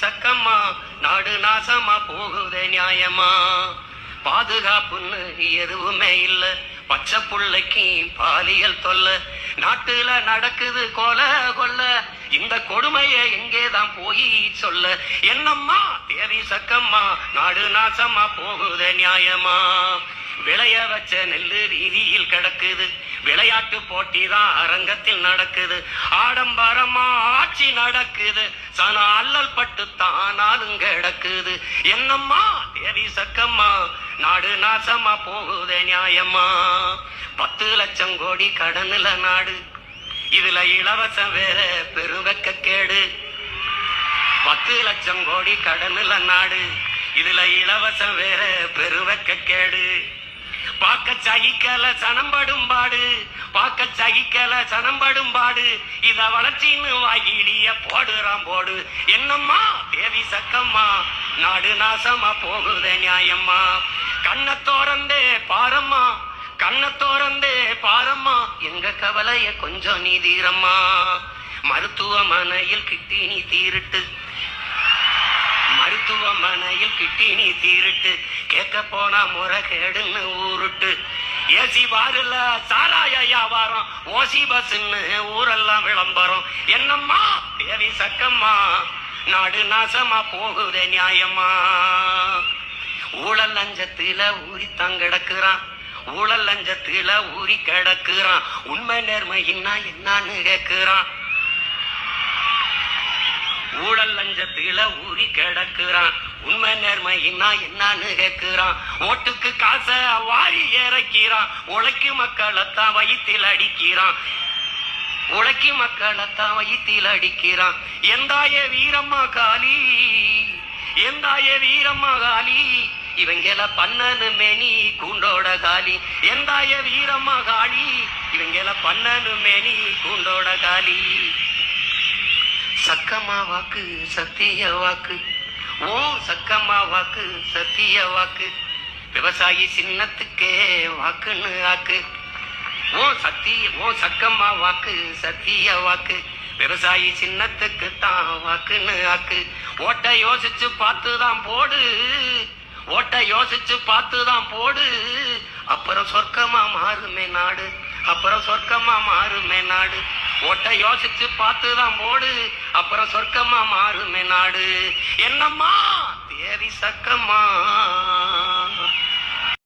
சக்கம்மா நாடு நாசமா போகுதே நியாயமா? பாதுகாப்புன்னு எதுவுமே இல்ல, பச்சை புள்ளைக்கு பாலியல் தொல்ல, நாட்டுல நடக்குது கொலை கொல்ல, இந்த கொடுமையை எங்கேதான் போய் சொல்ல? என்னம்மா தேவி சக்கம்மா நாடு நாசமா போகுதே நியாயமா? விளைய வச்ச நெல்லு வீதியில் கிடக்குது, விளையாட்டு போட்டிதான் அரங்கத்தில் நடக்குது, ஆடம்பரமா ஆட்சி நடக்குது, சன அல்லல் பட்டு தானாலும் கிடக்குது. என்னம்மா தேவி சக்கம்மா நாடு நாசமா போகுதே நியாயமா? 10 லட்சம் கோடி கடனுல நாடு, இதுல இலவசம் வேற பெருவெக்க கேடு. 10 லட்சம் கோடி கடனுல நாடு, இதுல இலவசம் வேற பெருவெக்க கேடு. பாக்க சகிக்கல சனம்படும் பாடு, பாக்க சகிக்கல சனம்படும் பாடு, இத வளர்ச்சின்னு வாயிலிய போடுறான் போடு. என்னம்மா தேவி சக்கம்மா நாடு நாசமா போகுதே நியாயம்மா? கண்ண தோறந்தே பாரம்மா, கண்ண தோறந்தே பாரம்மா, எங்க கவலைய கொஞ்சம் நீ தீரம்மா. மருத்துவமனையில் கிட்டினி தீருட்டு, மருத்துவமனையில் கிட்டினி தீருட்டு, கேட்க போனா முறை கேடுன்னு ஊருட்டு. ஏசி பாருல சாராய வியாபாரம், ஓசி பஸ்ன்னு ஊரெல்லாம் விளம்பரம். என்னம்மா தேவி சக்கம்மா நாடு நாசமா போகுதே நியாயமா? ஊழல் லஞ்சத்துல ஊறித்தான் கிடக்குறான், ஊழல் லஞ்சத்துல ஊறி கிடக்குறான், உண்மை நேர்மையின்னா என்னான்னு கேட்கிறான். ஊழல் லஞ்சத்துல ஊறி கிடக்குறான், உண்மை நேர்மையின்னா என்னான்னு கேட்கிறான். ஓட்டுக்கு காசை வாரி இறக்கிறான், உழைக்கு மக்களைத்தான் வயிற்றில் அடிக்கிறான், உழைக்கு மக்களைத்தான் வயிற்றில் அடிக்கிறான். எந்தாய வீரம்மா காளி, எந்தாய வீரம்மா காளி, இவங்கள பண்ணனு மேனி கூண்டோட காலி. எந்தாய வீரம்மா காளி, இவங்கள பண்ணனு மேனி கூண்டோட காலி. சக்கம்மா வாக்கு சத்திய வாக்கு, ஓ சக்கம்மா வாக்கு சத்திய வாக்கு, விவசாயி சின்னத்துக்கே வாக்குன்னு ஆக்கு. ஓ சக்கம்மா வாக்கு சத்திய வாக்கு, விவசாயி சின்னத்துக்கு தான் வாக்குன்னு ஆக்கு. ஓட்ட யோசிச்சு பார்த்துதான் போடு, ஓட்ட யோசிச்சு பார்த்துதான் போடு, அப்புறம் சொர்க்கமா மாறுமே நாடு, அப்புறம் சொர்க்கமா மாறுமே நாடு. ஓட்ட யோசிச்சு பார்த்துதான் போடு, அப்புறம் சொர்க்கமா மாறுமே நாடு. என்னம்மா தேவி சக்கம்மா